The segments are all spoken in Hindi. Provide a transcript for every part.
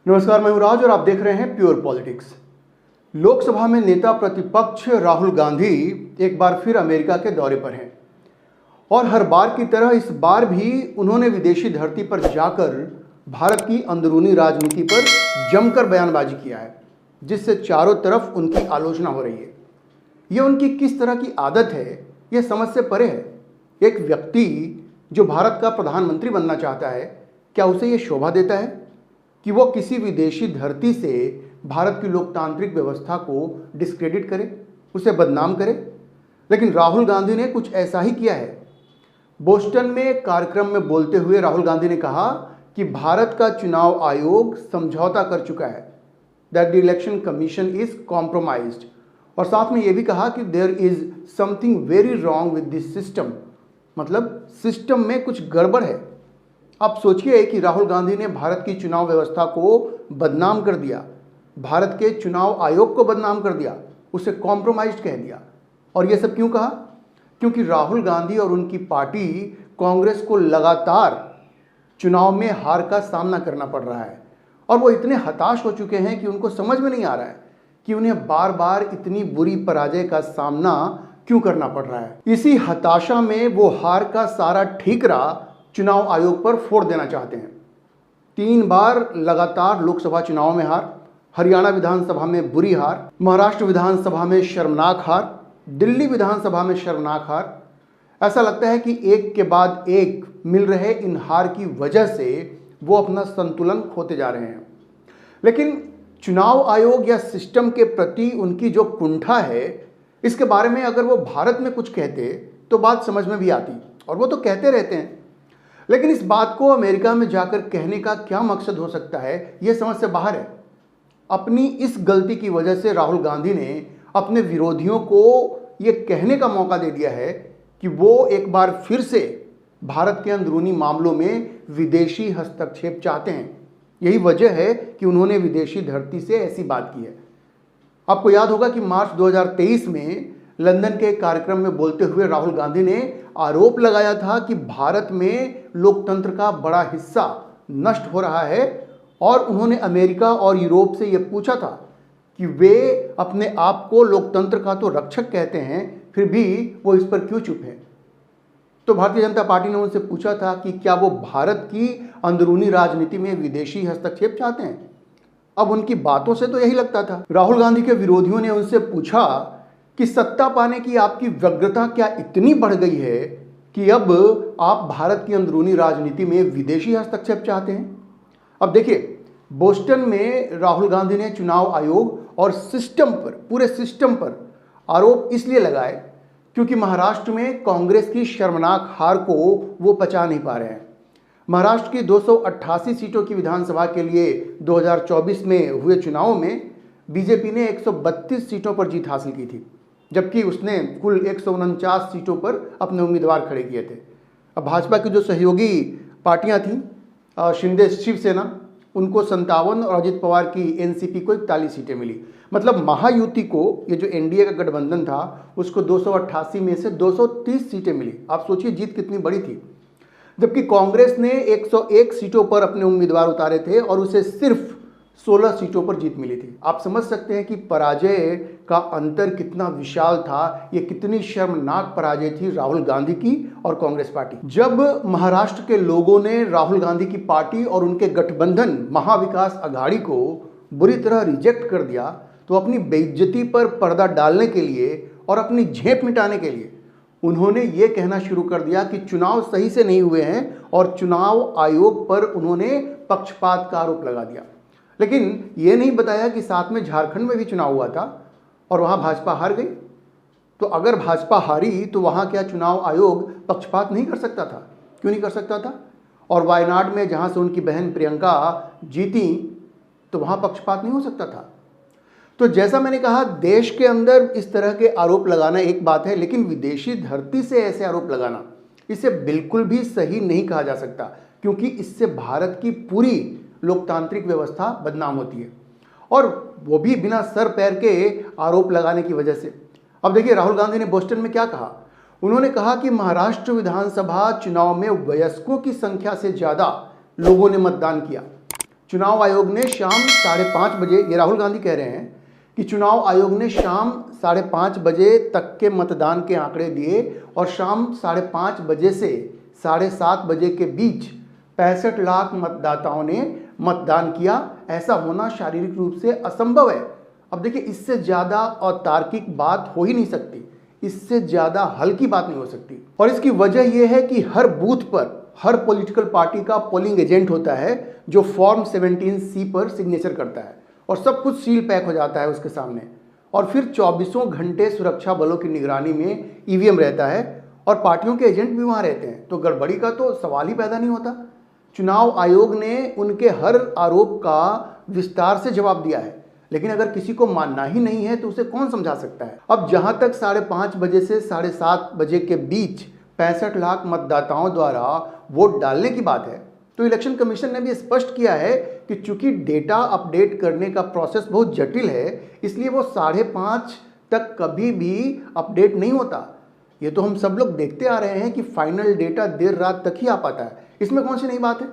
नमस्कार, मैं हूं राज और आप देख रहे हैं प्योर पॉलिटिक्स। लोकसभा में नेता प्रतिपक्ष राहुल गांधी एक बार फिर अमेरिका के दौरे पर हैं और हर बार की तरह इस बार भी उन्होंने विदेशी धरती पर जाकर भारत की अंदरूनी राजनीति पर जमकर बयानबाजी किया है, जिससे चारों तरफ उनकी आलोचना हो रही है। यह उनकी किस तरह की आदत है, यह समझ से परे है। एक व्यक्ति जो भारत का प्रधानमंत्री बनना चाहता है, क्या उसे यह शोभा देता है कि वो किसी विदेशी धरती से भारत की लोकतांत्रिक व्यवस्था को डिस्क्रेडिट करे, उसे बदनाम करे? लेकिन राहुल गांधी ने कुछ ऐसा ही किया है। बोस्टन में एक कार्यक्रम में बोलते हुए राहुल गांधी ने कहा कि भारत का चुनाव आयोग समझौता कर चुका है, that the election commission is compromised, और साथ में यह भी कहा कि there is something very wrong with this system, मतलब सिस्टम में कुछ गड़बड़ है। आप सोचिए कि राहुल गांधी ने भारत की चुनाव व्यवस्था को बदनाम कर दिया, भारत के चुनाव आयोग को बदनाम कर दिया, उसे कॉम्प्रोमाइज्ड कह दिया। और यह सब क्यों कहा? क्योंकि राहुल गांधी और उनकी पार्टी कांग्रेस को लगातार चुनाव में हार का सामना करना पड़ रहा है और वो इतने हताश हो चुके हैं कि उनको समझ में नहीं आ रहा है कि उन्हें बार बार इतनी बुरी पराजय का सामना क्यों करना पड़ रहा है। इसी हताशा में वो हार का सारा ठीकरा चुनाव आयोग पर फोड़ देना चाहते हैं। 3 बार लगातार लोकसभा चुनाव में हार, हरियाणा विधानसभा में बुरी हार, महाराष्ट्र विधानसभा में शर्मनाक हार, दिल्ली विधानसभा में शर्मनाक हार। ऐसा लगता है कि एक के बाद एक मिल रहे इन हार की वजह से वो अपना संतुलन खोते जा रहे हैं। लेकिन चुनाव आयोग या सिस्टम के प्रति उनकी जो कुंठा है, इसके बारे में अगर वो भारत में कुछ कहते तो बात समझ में भी आती, और वो तो कहते रहते हैं। लेकिन इस बात को अमेरिका में जाकर कहने का क्या मकसद हो सकता है, यह समझ से बाहर है। अपनी इस गलती की वजह से राहुल गांधी ने अपने विरोधियों को यह कहने का मौका दे दिया है कि वो एक बार फिर से भारत के अंदरूनी मामलों में विदेशी हस्तक्षेप चाहते हैं। यही वजह है कि उन्होंने विदेशी धरती से ऐसी बात की है। आपको याद होगा कि मार्च 2023 में लंदन के कार्यक्रम में बोलते हुए राहुल गांधी ने आरोप लगाया था कि भारत में लोकतंत्र का बड़ा हिस्सा नष्ट हो रहा है, और उन्होंने अमेरिका और यूरोप से यह पूछा था कि वे अपने आप को लोकतंत्र का तो रक्षक कहते हैं, फिर भी वो इस पर क्यों चुप है। तो भारतीय जनता पार्टी ने उनसे पूछा था कि क्या वो भारत की अंदरूनी राजनीति में विदेशी हस्तक्षेप चाहते हैं। अब उनकी बातों से तो यही लगता था। राहुल गांधी के विरोधियों ने उनसे पूछा कि सत्ता पाने की आपकी व्यग्रता क्या इतनी बढ़ गई है कि अब आप भारत की अंदरूनी राजनीति में विदेशी हस्तक्षेप चाहते हैं। अब देखिए, बोस्टन में राहुल गांधी ने चुनाव आयोग और सिस्टम पर, पूरे सिस्टम पर आरोप इसलिए लगाए क्योंकि महाराष्ट्र में कांग्रेस की शर्मनाक हार को वो पचा नहीं पा रहे हैं। महाराष्ट्र की 288 सीटों की विधानसभा के लिए 2024 में हुए चुनाव में बीजेपी ने 132 सीटों पर जीत हासिल की थी, जबकि उसने कुल 149 सीटों पर अपने उम्मीदवार खड़े किए थे। अब भाजपा की जो सहयोगी पार्टियां थीं, शिंदे शिवसेना, उनको 57 और अजित पवार की एनसीपी को 41 सीटें मिली। मतलब महायुति को, ये जो एनडीए का गठबंधन था, उसको 288 में से 230 सीटें मिली। आप सोचिए जीत कितनी बड़ी थी। जबकि कांग्रेस ने 101 सीटों पर अपने उम्मीदवार उतारे थे और उसे सिर्फ 16 सीटों पर जीत मिली थी। आप समझ सकते हैं कि पराजय का अंतर कितना विशाल था। ये कितनी शर्मनाक पराजय थी राहुल गांधी की और कांग्रेस पार्टी। जब महाराष्ट्र के लोगों ने राहुल गांधी की पार्टी और उनके गठबंधन महाविकास अघाड़ी को बुरी तरह रिजेक्ट कर दिया, तो अपनी बेइज्जती पर पर्दा डालने के लिए और अपनी झेप मिटाने के लिए उन्होंने ये कहना शुरू कर दिया कि चुनाव सही से नहीं हुए हैं, और चुनाव आयोग पर उन्होंने पक्षपात का आरोप लगा दिया। लेकिन ये नहीं बताया कि साथ में झारखंड में भी चुनाव हुआ था और वहां भाजपा हार गई। तो अगर भाजपा हारी तो वहां क्या चुनाव आयोग पक्षपात नहीं कर सकता था? क्यों नहीं कर सकता था? और वायनाड में जहां से उनकी बहन प्रियंका जीती, तो वहां पक्षपात नहीं हो सकता था? तो जैसा मैंने कहा, देश के अंदर इस तरह के आरोप लगाना एक बात है, लेकिन विदेशी धरती से ऐसे आरोप लगाना, इसे बिल्कुल भी सही नहीं कहा जा सकता, क्योंकि इससे भारत की पूरी लोकतांत्रिक व्यवस्था बदनाम होती है, और वो भी बिना सर पैर के आरोप लगाने की वजह से। अब देखिए, राहुल गांधी ने बोस्टन में क्या कहा। उन्होंने कहा कि महाराष्ट्र विधानसभा चुनाव में वयस्कों की संख्या से ज़्यादा लोगों ने मतदान किया। चुनाव आयोग ने शाम 5:30 बजे, ये राहुल गांधी कह रहे हैं कि चुनाव आयोग ने शाम 5:30 बजे तक के मतदान के आंकड़े दिए और शाम 5:30 बजे से 7:30 बजे के बीच 65 लाख मतदाताओं ने मतदान किया। ऐसा होना शारीरिक रूप से असंभव है। अब देखिए, इससे ज़्यादा अतार्किक बात हो ही नहीं सकती, इससे ज़्यादा हल्की बात नहीं हो सकती। और इसकी वजह यह है कि हर बूथ पर हर पॉलिटिकल पार्टी का पोलिंग एजेंट होता है जो फॉर्म 17C पर सिग्नेचर करता है और सब कुछ सील पैक हो जाता है उसके सामने। और फिर 24 घंटे सुरक्षा बलों की निगरानी में ईवीएम रहता है और पार्टियों के एजेंट भी वहाँ रहते हैं, तो गड़बड़ी का तो सवाल ही पैदा नहीं होता। चुनाव आयोग ने उनके हर आरोप का विस्तार से जवाब दिया है, लेकिन अगर किसी को मानना ही नहीं है तो उसे कौन समझा सकता है। अब जहां तक 5:30 बजे से 7:30 बजे के बीच 65 लाख मतदाताओं द्वारा वोट डालने की बात है, तो इलेक्शन कमीशन ने भी स्पष्ट किया है कि चूंकि डेटा अपडेट करने का प्रोसेस बहुत जटिल है, इसलिए वो 5:30 तक कभी भी अपडेट नहीं होता। ये तो हम सब लोग देखते आ रहे हैं कि फाइनल डेटा देर रात तक ही आ पाता है। इसमें कौन सी नई बात है।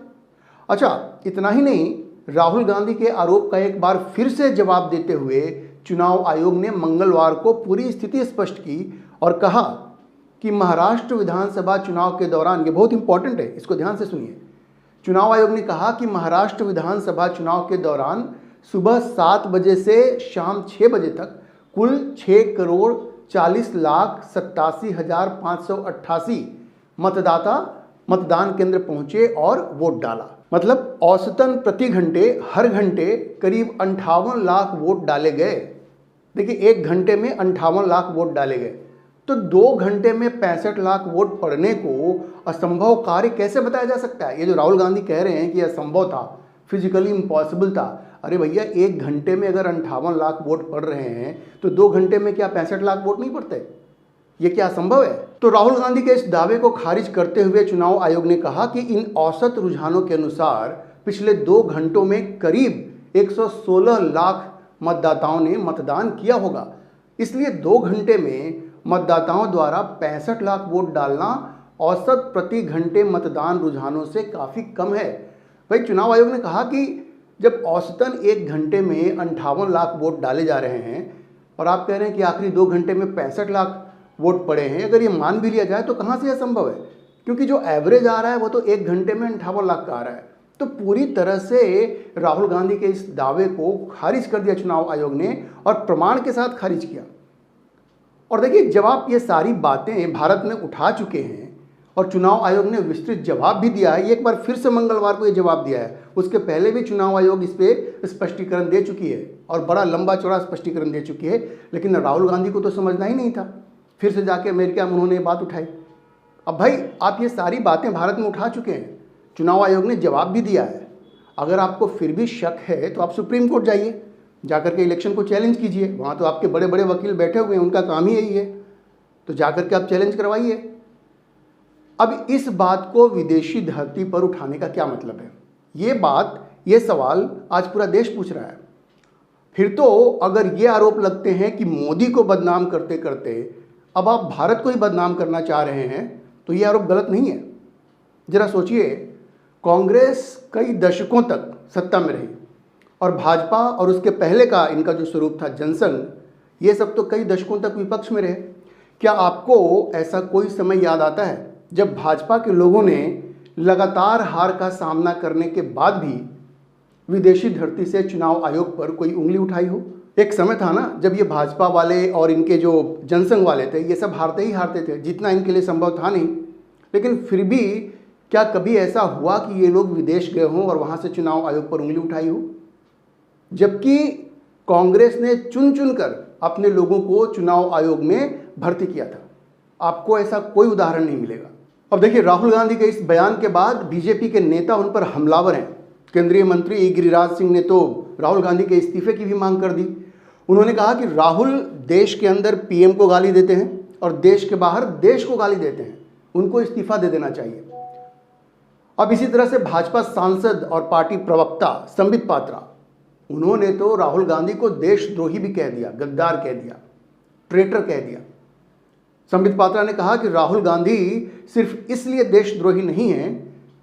अच्छा, इतना ही नहीं, राहुल गांधी के आरोप का एक बार फिर से जवाब देते हुए चुनाव आयोग ने मंगलवार को पूरी स्थिति स्पष्ट की और कहा कि महाराष्ट्र विधानसभा चुनाव के दौरान, ये बहुत इंपॉर्टेंट है, इसको ध्यान से सुनिए। चुनाव आयोग ने कहा कि महाराष्ट्र विधानसभा चुनाव के दौरान सुबह 7 बजे से शाम 6 बजे तक कुल 6,40,87,588 मतदाता मतदान केंद्र पहुंचे और वोट डाला। मतलब औसतन प्रति घंटे हर घंटे करीब 58 लाख वोट डाले गए। देखिए, 1 घंटे में 58 लाख वोट डाले गए, तो 2 घंटे में 65 लाख वोट पड़ने को असंभव कार्य कैसे बताया जा सकता है। ये जो राहुल गांधी कह रहे हैं कि असंभव था, फिजिकली इम्पॉसिबल था, अरे भैया, 1 घंटे में अगर 58 लाख वोट पड़ रहे हैं तो 2 घंटे में क्या 65 लाख वोट नहीं पड़ते? ये क्या असंभव है? तो राहुल गांधी के इस दावे को खारिज करते हुए चुनाव आयोग ने कहा कि इन औसत रुझानों के अनुसार पिछले 2 घंटों में करीब 116 लाख मतदाताओं ने मतदान किया होगा। इसलिए 2 घंटे में मतदाताओं द्वारा 65 लाख वोट डालना औसत प्रति घंटे मतदान रुझानों से काफ़ी कम है। भाई, चुनाव आयोग ने कहा कि जब औसतन 1 घंटे में 58 लाख वोट डाले जा रहे हैं और आप कह रहे हैं कि आखिरी 2 घंटे में 65 लाख वोट पड़े हैं, अगर ये मान भी लिया जाए तो कहाँ से यह संभव है? क्योंकि जो एवरेज आ रहा है वो तो 1 घंटे में 58 लाख का आ रहा है। तो पूरी तरह से राहुल गांधी के इस दावे को खारिज कर दिया चुनाव आयोग ने और प्रमाण के साथ खारिज किया। और देखिए, जब आप ये सारी बातें भारत में उठा चुके हैं और चुनाव आयोग ने विस्तृत जवाब भी दिया है, एक बार फिर से मंगलवार को ये जवाब दिया है, उसके पहले भी चुनाव आयोग इस पर स्पष्टीकरण दे चुकी है और बड़ा लंबा चौड़ा स्पष्टीकरण दे चुकी है, लेकिन राहुल गांधी को तो समझना ही नहीं था। फिर से जाके अमेरिका में उन्होंने ये बात उठाई। अब भाई, आप ये सारी बातें भारत में उठा चुके हैं, चुनाव आयोग ने जवाब भी दिया है। अगर आपको फिर भी शक है तो आप सुप्रीम कोर्ट जाइए, जाकर के इलेक्शन को चैलेंज कीजिए। वहाँ तो आपके बड़े बड़े वकील बैठे हुए हैं, उनका काम ही यही है, तो जाकर के आप चैलेंज करवाइए। अब इस बात को विदेशी धरती पर उठाने का क्या मतलब है? ये सवाल आज पूरा देश पूछ रहा है। फिर तो अगर ये आरोप लगते हैं कि मोदी को बदनाम करते करते अब आप भारत को ही बदनाम करना चाह रहे हैं, तो ये आरोप गलत नहीं है। जरा सोचिए, कांग्रेस कई दशकों तक सत्ता में रही और भाजपा और उसके पहले का इनका जो स्वरूप था जनसंघ, ये सब तो कई दशकों तक विपक्ष में रहे। क्या आपको ऐसा कोई समय याद आता है जब भाजपा के लोगों ने लगातार हार का सामना करने के बाद भी विदेशी धरती से चुनाव आयोग पर कोई उंगली उठाई हो? एक समय था ना जब ये भाजपा वाले और इनके जो जनसंघ वाले थे, ये सब हारते ही हारते थे, जीतना इनके लिए संभव था नहीं। लेकिन फिर भी क्या कभी ऐसा हुआ कि ये लोग विदेश गए हों और वहाँ से चुनाव आयोग पर उंगली उठाई हो? जबकि कांग्रेस ने चुन चुन कर अपने लोगों को चुनाव आयोग में भर्ती किया था। आपको ऐसा कोई उदाहरण नहीं मिलेगा। अब देखिए, राहुल गांधी के इस बयान के बाद बीजेपी के नेता उन पर हमलावर हैं। केंद्रीय मंत्री गिरिराज सिंह ने तो राहुल गांधी के इस्तीफे की भी मांग कर दी। उन्होंने कहा कि राहुल देश के अंदर पीएम को गाली देते हैं और देश के बाहर देश को गाली देते हैं, उनको इस्तीफा दे देना चाहिए। अब इसी तरह से भाजपा सांसद और पार्टी प्रवक्ता संबित पात्रा, उन्होंने तो राहुल गांधी को देशद्रोही भी कह दिया, गद्दार कह दिया, ट्रेटर कह दिया। संबित पात्रा ने कहा कि राहुल गांधी सिर्फ इसलिए देशद्रोही नहीं है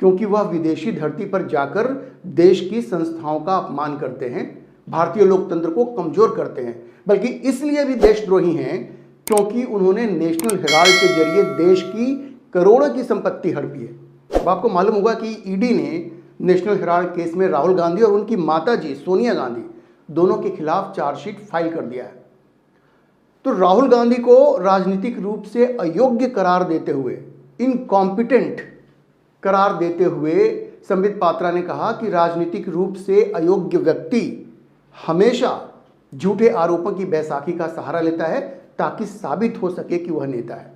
क्योंकि वह विदेशी धरती पर जाकर देश की संस्थाओं का अपमान करते हैं, भारतीय लोकतंत्र को कमजोर करते हैं, बल्कि इसलिए भी देशद्रोही हैं क्योंकि उन्होंने नेशनल हेराल्ड के जरिए देश की करोड़ों की संपत्ति हड़पी है। अब आपको मालूम होगा कि ईडी ने नेशनल हेराल्ड केस में राहुल गांधी और उनकी माताजी सोनिया गांधी दोनों के खिलाफ चार्जशीट फाइल कर दिया है। तो राहुल गांधी को राजनीतिक रूप से अयोग्य करार देते हुए, इनकॉम्पिटेंट करार देते हुए संबित पात्रा ने कहा कि राजनीतिक रूप से अयोग्य व्यक्ति हमेशा झूठे आरोपों की बैसाखी का सहारा लेता है ताकि साबित हो सके कि वह नेता है।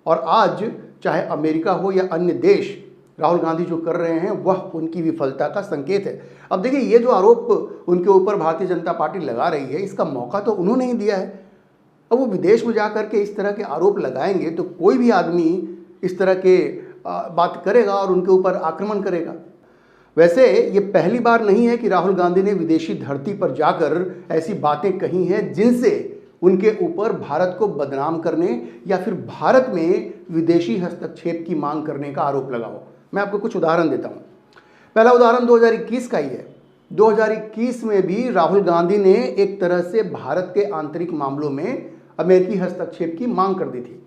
और आज चाहे अमेरिका हो या अन्य देश, राहुल गांधी जो कर रहे हैं वह उनकी विफलता का संकेत है। अब देखिए, ये जो आरोप उनके ऊपर भारतीय जनता पार्टी लगा रही है, इसका मौका तो उन्होंने ही दिया है। अब वो विदेश में जाकर के इस तरह के आरोप लगाएंगे तो कोई भी आदमी इस तरह के बात करेगा और उनके ऊपर आक्रमण करेगा। वैसे ये पहली बार नहीं है कि राहुल गांधी ने विदेशी धरती पर जाकर ऐसी बातें कही हैं जिनसे उनके ऊपर भारत को बदनाम करने या फिर भारत में विदेशी हस्तक्षेप की मांग करने का आरोप लगा हो। मैं आपको कुछ उदाहरण देता हूं। पहला उदाहरण 2021 का ही है। 2021 में भी राहुल गांधी ने एक तरह से भारत के आंतरिक मामलों में अमेरिकी हस्तक्षेप की मांग कर दी थी।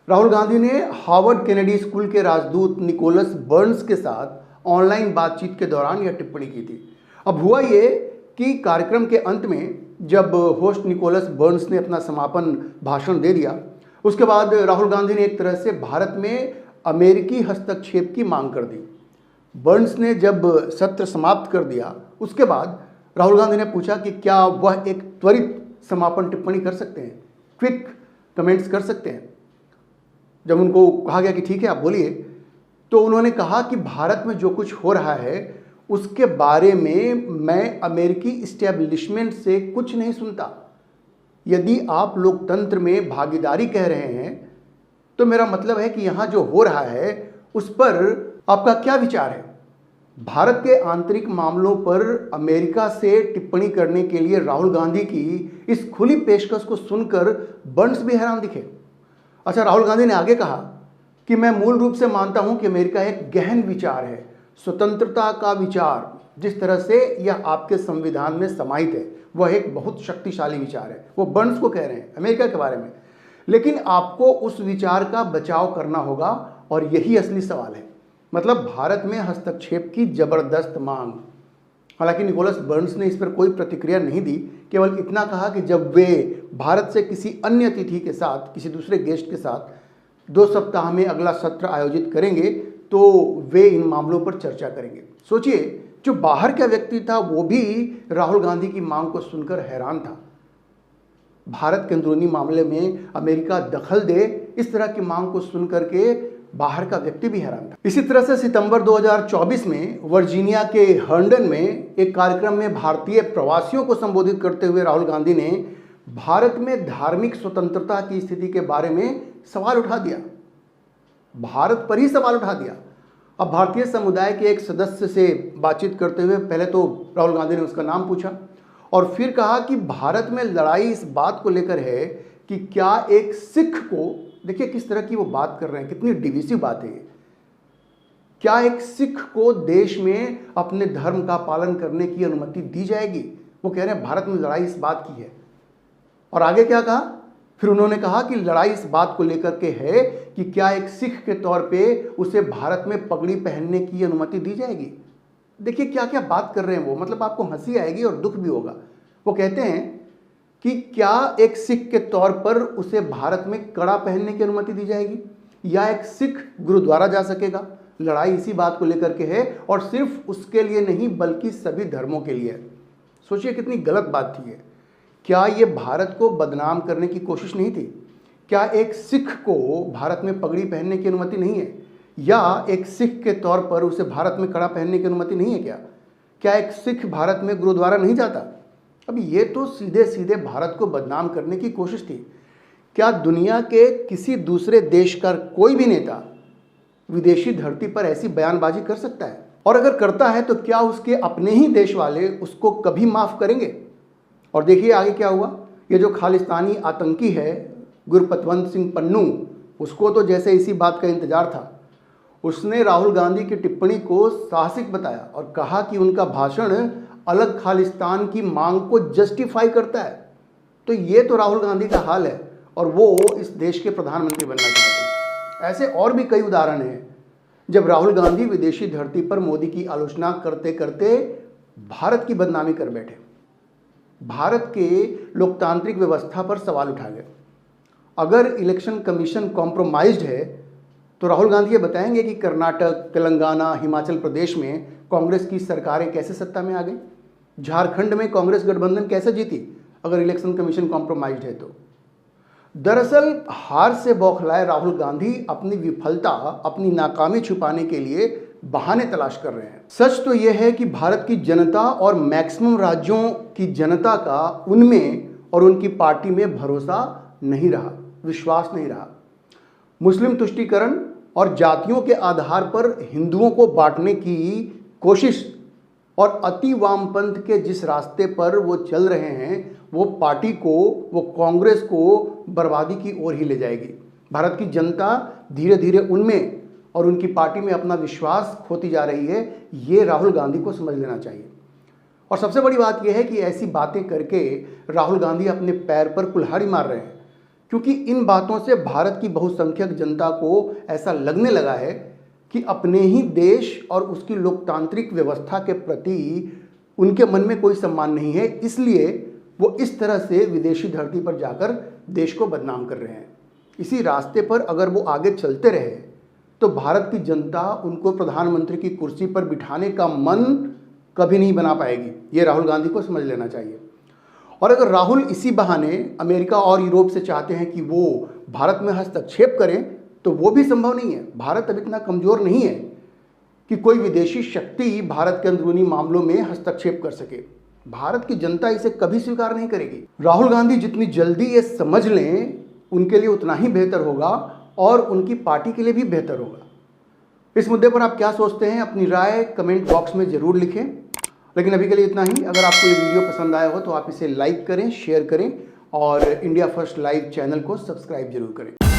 राहुल गांधी ने हार्वर्ड केनेडी स्कूल के राजदूत निकोलस बर्न्स के साथ ऑनलाइन बातचीत के दौरान यह टिप्पणी की थी। अब हुआ ये कि कार्यक्रम के अंत में जब होस्ट निकोलस बर्न्स ने अपना समापन भाषण दे दिया, उसके बाद राहुल गांधी ने एक तरह से भारत में अमेरिकी हस्तक्षेप की मांग कर दी। बर्न्स ने जब सत्र समाप्त कर दिया, उसके बाद राहुल गांधी ने पूछा कि क्या वह एक त्वरित समापन टिप्पणी कर सकते हैं, क्विक कमेंट्स कर सकते हैं। जब उनको कहा गया कि ठीक है आप बोलिए, तो उन्होंने कहा कि भारत में जो कुछ हो रहा है उसके बारे में मैं अमेरिकी इस्टेब्लिशमेंट से कुछ नहीं सुनता। यदि आप लोकतंत्र में भागीदारी कह रहे हैं तो मेरा मतलब है कि यहाँ जो हो रहा है उस पर आपका क्या विचार है। भारत के आंतरिक मामलों पर अमेरिका से टिप्पणी करने के लिए राहुल गांधी की इस खुली पेशकश को सुनकर बर्न्स भी हैरान दिखे। अच्छा, राहुल गांधी ने आगे कहा कि मैं मूल रूप से मानता हूं कि अमेरिका एक गहन विचार है, स्वतंत्रता का विचार, जिस तरह से यह आपके संविधान में समाहित है वह एक बहुत शक्तिशाली विचार है। वो बर्न्स को कह रहे हैं अमेरिका के बारे में, लेकिन आपको उस विचार का बचाव करना होगा और यही असली सवाल है। मतलब भारत में हस्तक्षेप की जबरदस्त मांग। हालांकि निकोलस बर्न्स ने इस पर कोई प्रतिक्रिया नहीं दी, केवल इतना कहा कि जब वे भारत से किसी अन्य अतिथि के साथ, किसी दूसरे गेस्ट के साथ 2 सप्ताह में अगला सत्र आयोजित करेंगे तो वे इन मामलों पर चर्चा करेंगे। सोचिए, जो बाहर का व्यक्ति था वो भी राहुल गांधी की मांग को सुनकर हैरान था। भारत के अंदरूनी मामले में अमेरिका दखल दे, इस तरह की मांग को सुनकर के बाहर का व्यक्ति भी हैरान था। इसी तरह से सितंबर 2024 में वर्जीनिया के हर्डन में एक कार्यक्रम में भारतीय प्रवासियों को संबोधित करते हुए राहुल गांधी ने भारत में धार्मिक स्वतंत्रता की स्थिति के बारे में सवाल उठा दिया। भारत पर ही सवाल उठा दिया। अब भारतीय समुदाय के एक सदस्य से बातचीत करते हुए पहले तो राहुल गांधी ने उसका नाम पूछा और फिर कहा कि भारत में लड़ाई इस बात को लेकर है कि क्या एक सिख को, देखिए किस तरह की वो बात कर रहे हैं, कितनी डिविसिव बात है ये, क्या एक सिख को देश में अपने धर्म का पालन करने की अनुमति दी जाएगी। वो कह रहे हैं भारत में लड़ाई इस बात की है। और आगे क्या कहा, फिर उन्होंने कहा कि लड़ाई इस बात को लेकर के है कि क्या एक सिख के तौर पे उसे भारत में पगड़ी पहनने की अनुमति दी जाएगी। देखिए क्या क्या बात कर रहे हैं वो, मतलब आपको हंसी आएगी और दुख भी होगा। वो कहते हैं कि क्या एक सिख के तौर पर उसे भारत में कड़ा पहनने की अनुमति दी जाएगी, या एक सिख गुरुद्वारा जा सकेगा। लड़ाई इसी बात को लेकर के है और सिर्फ उसके लिए नहीं बल्कि सभी धर्मों के लिए है। सोचिए कितनी गलत बात थी ये। क्या ये भारत को बदनाम करने की कोशिश नहीं थी? क्या एक सिख को भारत में पगड़ी पहनने की अनुमति नहीं है, या एक सिख के तौर पर उसे भारत में कड़ा पहनने की अनुमति नहीं है? क्या एक सिख भारत में गुरुद्वारा नहीं जाता? अब ये तो सीधे सीधे भारत को बदनाम करने की कोशिश थी। क्या दुनिया के किसी दूसरे देश का कोई भी नेता विदेशी धरती पर ऐसी बयानबाजी कर सकता है? और अगर करता है तो क्या उसके अपने ही देश वाले उसको कभी माफ करेंगे? और देखिए आगे क्या हुआ। ये जो खालिस्तानी आतंकी है गुरपतवंत सिंह पन्नू, उसको तो जैसे इसी बात का इंतजार था। उसने राहुल गांधी की टिप्पणी को साहसिक बताया और कहा कि उनका भाषण अलग खालिस्तान की मांग को जस्टिफाई करता है। तो ये तो राहुल गांधी का हाल है और वो इस देश के प्रधानमंत्री बनना चाहते हैं। ऐसे और भी कई उदाहरण हैं जब राहुल गांधी विदेशी धरती पर मोदी की आलोचना करते करते भारत की बदनामी कर बैठे, भारत के लोकतांत्रिक व्यवस्था पर सवाल उठा गए। अगर इलेक्शन कमीशन कॉम्प्रोमाइज्ड है तो राहुल गांधी ये बताएंगे कि कर्नाटक, तेलंगाना, हिमाचल प्रदेश में कांग्रेस की सरकारें कैसे सत्ता में आ गई, झारखंड में कांग्रेस गठबंधन कैसे जीती अगर इलेक्शन कमीशन कॉम्प्रोमाइज्ड है तो। दरअसल हार से बौखलाए राहुल गांधी अपनी विफलता, अपनी नाकामी छुपाने के लिए बहाने तलाश कर रहे हैं। सच तो यह है कि भारत की जनता और मैक्सिमम राज्यों की जनता का उनमें और उनकी पार्टी में भरोसा नहीं रहा, विश्वास नहीं रहा। मुस्लिम तुष्टीकरण और जातियों के आधार पर हिंदुओं को बांटने की कोशिश और अति वामपंथ के जिस रास्ते पर वो चल रहे हैं वो पार्टी को, वो कांग्रेस को बर्बादी की ओर ही ले जाएगी। भारत की जनता धीरे धीरे उनमें और उनकी पार्टी में अपना विश्वास खोती जा रही है। ये राहुल गांधी को समझ लेना चाहिए। और सबसे बड़ी बात यह है कि ऐसी बातें करके राहुल गांधी अपने पैर पर कुल्हाड़ी मार रहे हैं, क्योंकि इन बातों से भारत की बहुसंख्यक जनता को ऐसा लगने लगा है कि अपने ही देश और उसकी लोकतांत्रिक व्यवस्था के प्रति उनके मन में कोई सम्मान नहीं है, इसलिए वो इस तरह से विदेशी धरती पर जाकर देश को बदनाम कर रहे हैं। इसी रास्ते पर अगर वो आगे चलते रहे तो भारत की जनता उनको प्रधानमंत्री की कुर्सी पर बिठाने का मन कभी नहीं बना पाएगी। ये राहुल गांधी को समझ लेना चाहिए। और अगर राहुल इसी बहाने अमेरिका और यूरोप से चाहते हैं कि वो भारत में हस्तक्षेप करें तो वो भी संभव नहीं है। भारत अब इतना कमज़ोर नहीं है कि कोई विदेशी शक्ति भारत के अंदरूनी मामलों में हस्तक्षेप कर सके। भारत की जनता इसे कभी स्वीकार नहीं करेगी। राहुल गांधी जितनी जल्दी ये समझ लें उनके लिए उतना ही बेहतर होगा और उनकी पार्टी के लिए भी बेहतर होगा। इस मुद्दे पर आप क्या सोचते हैं, अपनी राय कमेंट बॉक्स में ज़रूर लिखें। लेकिन अभी के लिए इतना ही। अगर आपको ये वीडियो पसंद आया हो तो आप इसे लाइक करें, शेयर करें और इंडिया फर्स्ट लाइव चैनल को सब्सक्राइब जरूर करें।